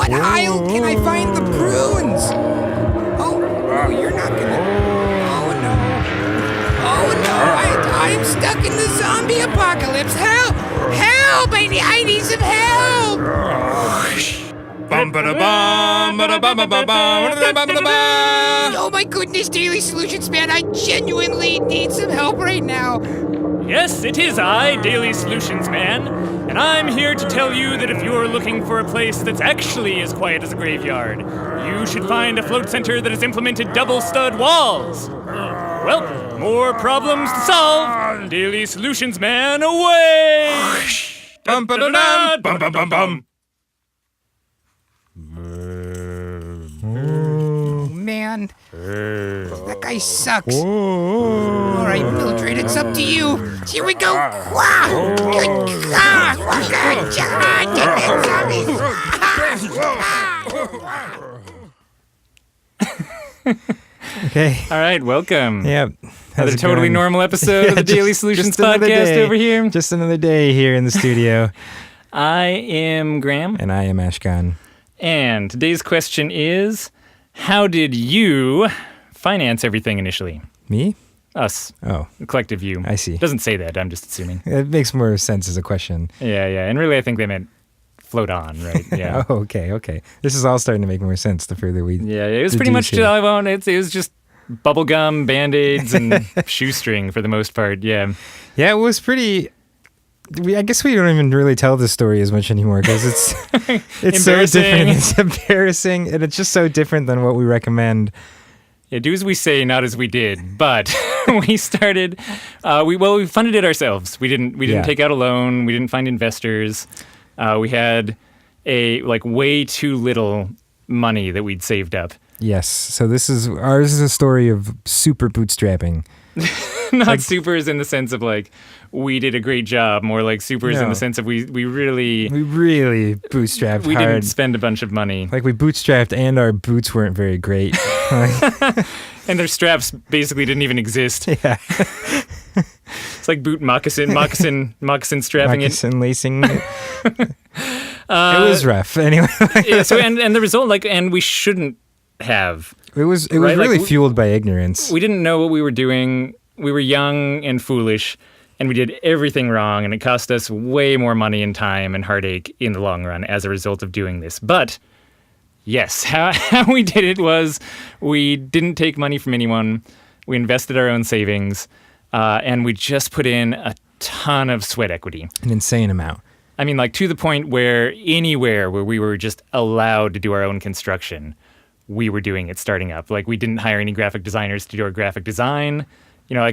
what aisle can I find the prunes? Oh, you're not gonna... Oh, no. Oh, no, I'm stuck in the zombie apocalypse. Help! Help! I need some help! Oh, my goodness, Daily Solutions, man. I genuinely need some help right now. Yes, it is I, Daily Solutions Man, and I'm here to tell you that if you're looking for a place that's actually as quiet as a graveyard, you should find a float center that has implemented double stud walls. Well, more problems to solve. Daily Solutions Man, away! Bum ba da dum bum bum bum bum. Man, that guy sucks. All right, Mildred, it's up to you. Here we go. Okay. All right, welcome. Yep. Another totally normal episode of the Daily Solutions podcast over here. Just another day here in the studio. I am Graham. And I am Ashkahn. And today's question is, how did you finance everything initially? Me? Us. Oh. The collective you. I see. Doesn't say that, I'm just assuming. It makes more sense as a question. Yeah. And really, I think they meant float on, right? Yeah. Oh, okay. This is all starting to make more sense the further we... Yeah, it was pretty much, it was just bubblegum, Band-Aids, and shoestring for the most part, yeah. Yeah, it was pretty... I guess we don't even really tell this story as much anymore because it's so different. It's embarrassing, and it's just so different than what we recommend. Yeah, do as we say, not as we did. But we started. We funded it ourselves. We didn't take out a loan. We didn't find investors. We had way too little money that we'd saved up. Yes. So ours is a story of super bootstrapping. Not supers in the sense of we did a great job, more like supers in the sense of we really bootstrapped we hard. didn't spend a bunch of money. We bootstrapped and our boots weren't very great. And their straps basically didn't even exist. Yeah. It's like boot moccasin strapping moccasin lacing. It was rough. Anyway. Yeah, so and the result and we shouldn't have. It was really fueled by ignorance. We didn't know what we were doing. We were young and foolish, and we did everything wrong, and it cost us way more money and time and heartache in the long run as a result of doing this. But, yes, how we did it was we didn't take money from anyone. We invested our own savings, and we just put in a ton of sweat equity. An insane amount. I mean, to the point where anywhere where we were just allowed to do our own construction, we were doing it starting up. We didn't hire any graphic designers to do our graphic design.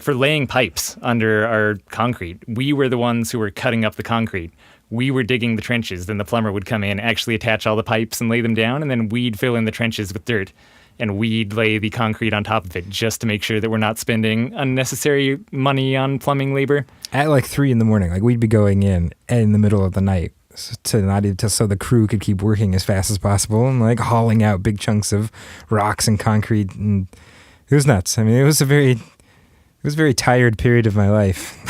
For laying pipes under our concrete, we were the ones who were cutting up the concrete. We were digging the trenches. Then the plumber would come in, actually attach all the pipes and lay them down, and then we'd fill in the trenches with dirt. And we'd lay the concrete on top of it just to make sure that we're not spending unnecessary money on plumbing labor. At 3 a.m, we'd be going in the middle of the night so the crew could keep working as fast as possible and hauling out big chunks of rocks and concrete, and it was nuts. I mean, it was a very tired period of my life.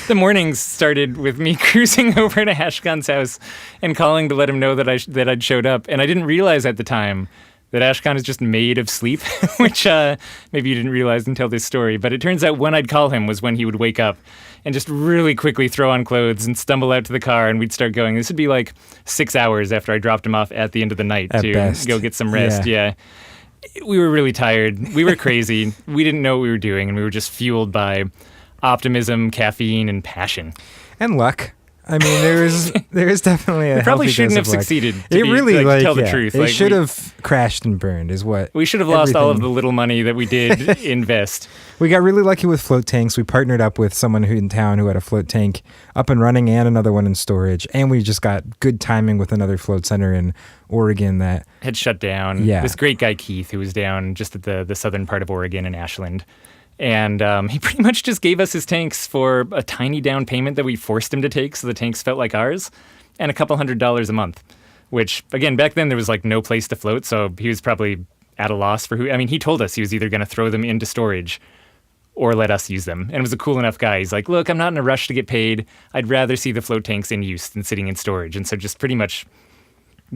The mornings started with me cruising over to Ashkahn's house and calling to let him know that I'd showed up, and I didn't realize at the time that Ashkahn is just made of sleep, which maybe you didn't realize until this story. But it turns out when I'd call him was when he would wake up and just really quickly throw on clothes and stumble out to the car, and we'd start going. This would be 6 hours after I dropped him off at the end of the night to go get some rest. Yeah. We were really tired. We were crazy. We didn't know what we were doing, and we were just fueled by optimism, caffeine, and passion. And luck. I mean, there is definitely a we probably healthy shouldn't have dose of luck. succeeded. To tell the truth. It should have crashed and burned, is what. We should have lost all of the little money that we did invest. We got really lucky with float tanks. We partnered up with someone in town who had a float tank up and running and another one in storage, and we just got good timing with another float center in Oregon that had shut down. Yeah. This great guy Keith, who was down just at the southern part of Oregon in Ashland. And he pretty much just gave us his tanks for a tiny down payment that we forced him to take, so the tanks felt like ours, and a couple $100s a month, which, again, back then there was no place to float, so he was probably at a loss for who. I mean, he told us he was either going to throw them into storage or let us use them. And was a cool enough guy. He's like, look, I'm not in a rush to get paid. I'd rather see the float tanks in use than sitting in storage. And so just pretty much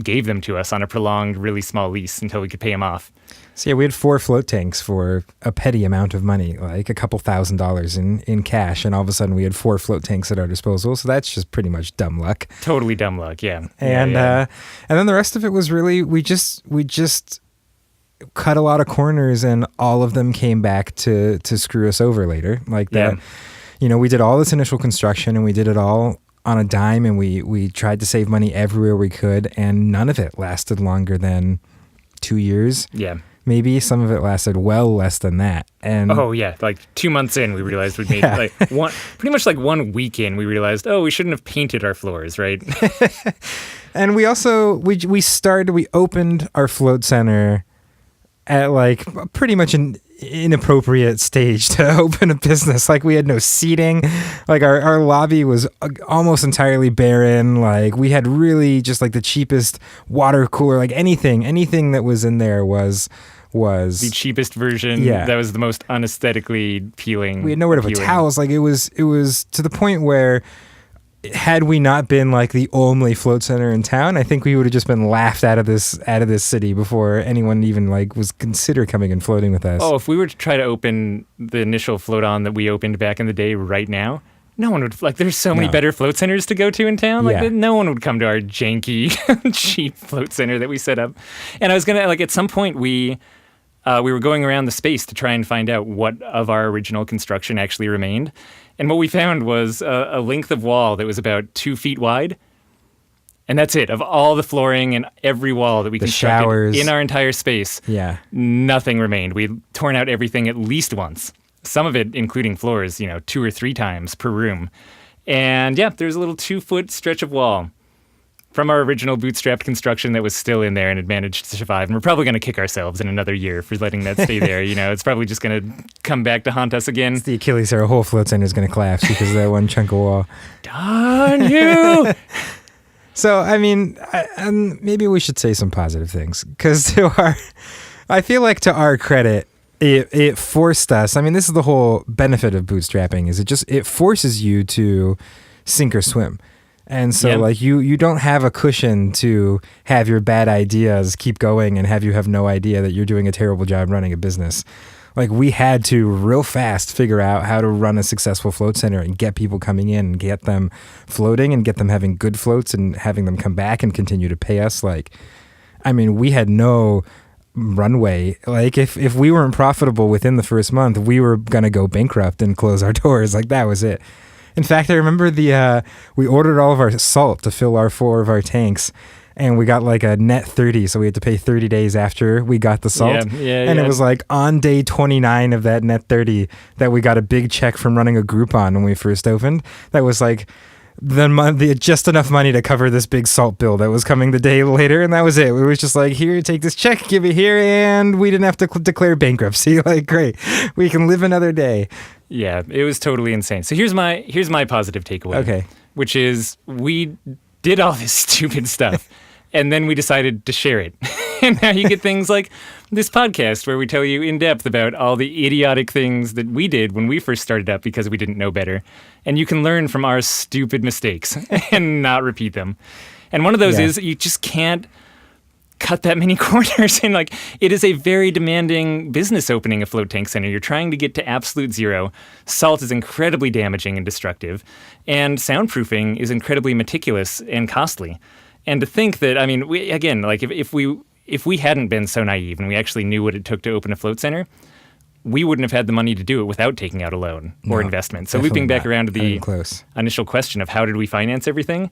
gave them to us on a prolonged, really small lease until we could pay them off. So yeah, we had 4 float tanks for a petty amount of money, like a couple $1,000s in cash, and all of a sudden we had 4 float tanks at our disposal. So that's just pretty much dumb luck. Totally dumb luck, yeah. And then the rest of it was really we just cut a lot of corners, and all of them came back to screw us over later. Like that, we did all this initial construction, and we did it all on a dime, and we tried to save money everywhere we could, and none of it lasted longer than 2 years. Yeah. Maybe some of it lasted well less than that. And like 2 months in, we realized we'd made pretty much like 1 week in, we realized, we shouldn't have painted our floors, right? And we also we opened our float center at like pretty much an inappropriate stage to open a business. Like we had no seating, like our lobby was almost entirely barren. Like we had really just like the cheapest water cooler, like anything that was in there was the cheapest version. Yeah, that was the most unaesthetically appealing. We had nowhere to put towels. Like it was to the point where, had we not been like the only float center in town, I think we would have just been laughed out of this city before anyone even like was consider coming and floating with us. Oh, if we were to try to open the initial float on that we opened back in the day right now, no one would, like, there's so many better float centers to go to in town. Like no one would come to our janky, cheap float center that we set up. And I was going to, like, at some point we were going around the space to try and find out what of our original construction actually remained. And what we found was a length of wall that was about 2 feet wide. And that's it. Of all the flooring and every wall that we constructed in our entire space, nothing remained. We'd torn out everything at least once. Some of it, including floors, 2 or 3 times per room. And there's a little 2-foot stretch of wall from our original bootstrapped construction that was still in there and had managed to survive. And we're probably going to kick ourselves in another year for letting that stay there. It's probably just going to come back to haunt us again. It's the Achilles heel. Our whole float center is going to collapse because of that one chunk of wall. Darn you! So, I mean, and maybe we should say some positive things, because I feel like to our credit, it forced us. I mean, this is the whole benefit of bootstrapping, is it forces you to sink or swim. And so like you don't have a cushion to have your bad ideas keep going and have no idea that you're doing a terrible job running a business. Like we had to real fast figure out how to run a successful float center and get people coming in and get them floating and get them having good floats and having them come back and continue to pay us. Like, I mean, we had no runway. Like if we weren't profitable within the first month, we were going to go bankrupt and close our doors. Like that was it. In fact, I remember we ordered all of our salt to fill 4 of our tanks, and we got like a net 30, so we had to pay 30 days after we got the salt. And it was like on day 29 of that net 30 that we got a big check from running a Groupon when we first opened. That was like just enough money to cover this big salt bill that was coming the day later, and that was it. We was just like, here, take this check, give it here, and we didn't have to declare bankruptcy. Like, great, we can live another day. Yeah, it was totally insane. So here's my positive takeaway. Okay. Which is we did all this stupid stuff and then we decided to share it. And now you get things like this podcast where we tell you in depth about all the idiotic things that we did when we first started up because we didn't know better. And you can learn from our stupid mistakes and not repeat them. And one of those is you just can't cut that many corners. And like, it is a very demanding business opening a float tank center. You're trying to get to absolute zero. Salt is incredibly damaging and destructive. And soundproofing is incredibly meticulous and costly. And to think that, I mean, if we hadn't been so naive and we actually knew what it took to open a float center, we wouldn't have had the money to do it without taking out a loan or investment. So looping back around to the initial question of how did we finance everything?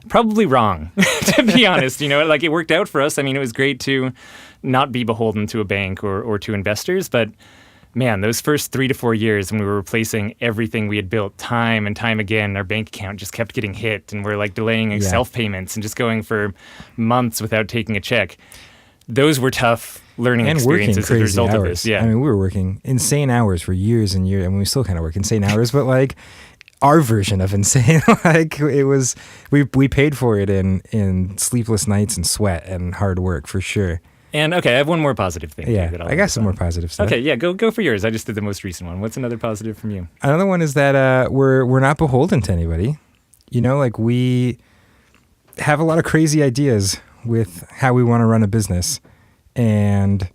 Probably wrong, to be honest. Like it worked out for us. I mean, it was great to not be beholden to a bank or to investors. But man, those first 3 to 4 years when we were replacing everything we had built time and time again, our bank account just kept getting hit and we're like delaying self-payments and just going for months without taking a check. Those were tough learning experiences as a result of this. Yeah. I mean, we were working insane hours for years and years. I mean, we still kind of work insane hours, but like our version of insane, like it was, we paid for it in sleepless nights and sweat and hard work for sure. And okay, I have one more positive thing. Yeah, I got some more positive stuff. Okay, yeah, go for yours. I just did the most recent one. What's another positive from you? Another one is that we're not beholden to anybody. Like we have a lot of crazy ideas with how we want to run a business, and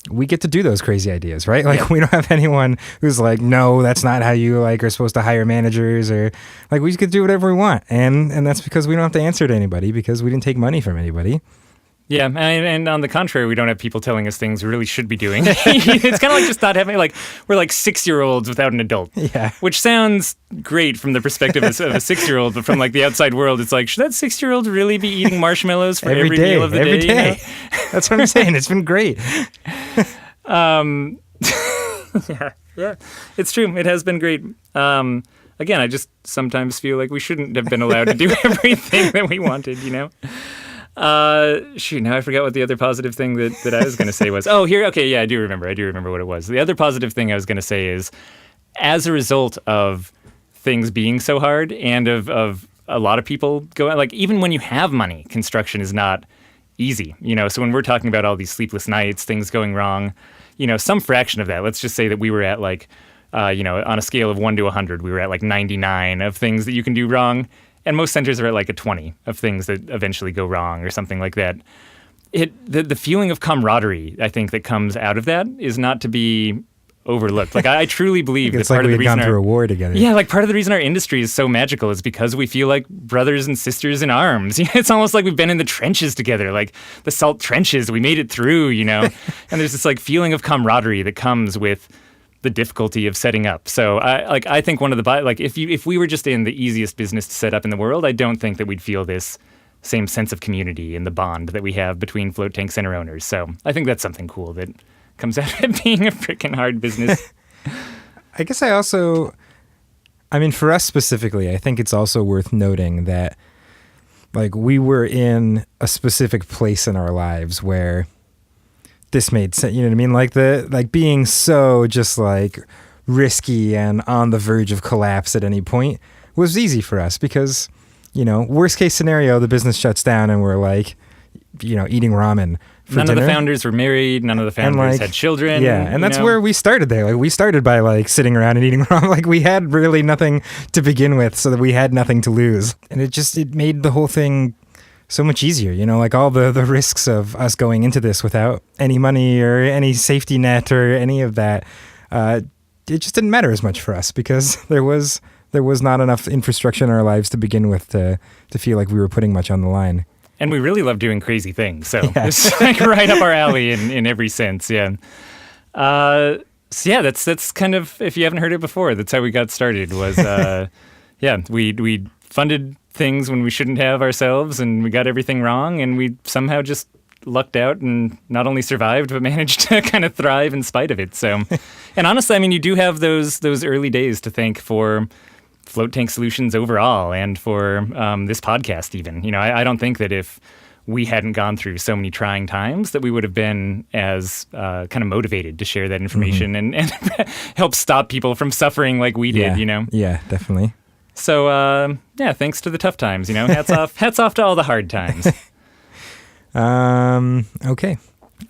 we get to do those crazy ideas, right? Like we don't have anyone who's like, no, that's not how you like are supposed to hire managers, or like we just get to do whatever we want. And that's because we don't have to answer to anybody because we didn't take money from anybody. Yeah, and on the contrary, we don't have people telling us things we really should be doing. It's kind of like just not having, like, we're like 6-year-olds without an adult. Yeah. Which sounds great from the perspective of a 6-year-old, but from like the outside world, it's like, should that 6-year-old really be eating marshmallows for every meal of the day? Every day. You know? That's what I'm saying. It's been great. Yeah, it's true. It has been great. Again, I just sometimes feel like we shouldn't have been allowed to do everything that we wanted, you know? Shoot, now I forgot what the other positive thing that I was going to say was. Oh, here, okay, yeah, I do remember what it was. The other positive thing I was going to say is, as a result of things being so hard and of a lot of people going, like, even when you have money, construction is not easy, you know? So when we're talking about all these sleepless nights, things going wrong, you know, some fraction of that, let's just say that we were at like, you know, on a scale of 1 to 100, we were at like 99 of things that you can do wrong. And most centers are at like a 20 of things that eventually go wrong or something like that. The feeling of camaraderie, I think, that comes out of that is not to be overlooked. Like, I truly believe that part of the reason gone through a war together. Yeah, like part of the reason our industry is so magical is because we feel like brothers and sisters in arms. It's almost like we've been in the trenches together, like the salt trenches. We made it through, you know. And there's this like feeling of camaraderie that comes with the difficulty of setting up. So I think one of the, like, if we were just in the easiest business to set up in the world, I don't think that we'd feel this same sense of community and the bond that we have between float tank center owners. So I think that's something cool that comes out of being a freaking hard business. I guess for us specifically, I think it's also worth noting that like we were in a specific place in our lives where this made sense, you know what I mean? Like being so just like risky and on the verge of collapse at any point was easy for us because, you know, worst case scenario, the business shuts down and we're like, you know, eating ramen for None dinner. of the founders were married. None of the founders had children. Yeah, and that's where we started there. Like we started by like sitting around and eating ramen. Like we had really nothing to begin with, so that we had nothing to lose. And it made the whole thing so much easier, you know, like all the risks of us going into this without any money or any safety net or any of that, it just didn't matter as much for us because there was not enough infrastructure in our lives to begin with to feel like we were putting much on the line. And we really love doing crazy things, so it's like right up our alley in every sense, yeah. So yeah, that's kind of, if you haven't heard it before, that's how we got started was, we funded things when we shouldn't have ourselves, and we got everything wrong, and we somehow just lucked out and not only survived but managed to kind of thrive in spite of it. So, and honestly, I mean, you do have those early days to thank for Float Tank Solutions overall and for this podcast even. You know, I don't think that if we hadn't gone through so many trying times that we would have been as kind of motivated to share that information and help stop people from suffering like we did, you know? Yeah, definitely. So, thanks to the tough times, you know, hats off to all the hard times. Okay.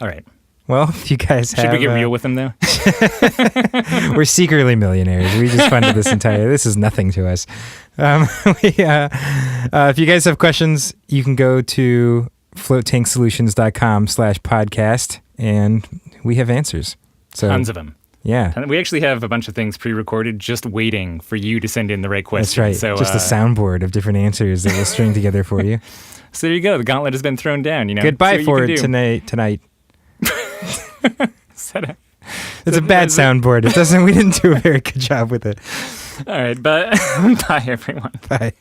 All right. Well, you guys Should we get real with them, though? We're secretly millionaires. We just funded this is nothing to us. If you guys have questions, you can go to floatanksolutions.com/podcast, and we have answers. So, tons of them. Yeah. And we actually have a bunch of things pre-recorded just waiting for you to send in the right questions. That's right. So, just a soundboard of different answers that we'll string together for you. So there you go. The gauntlet has been thrown down, you know. Goodbye for it tonight. It's a bad soundboard. We didn't do a very good job with it. All right, but bye everyone. Bye.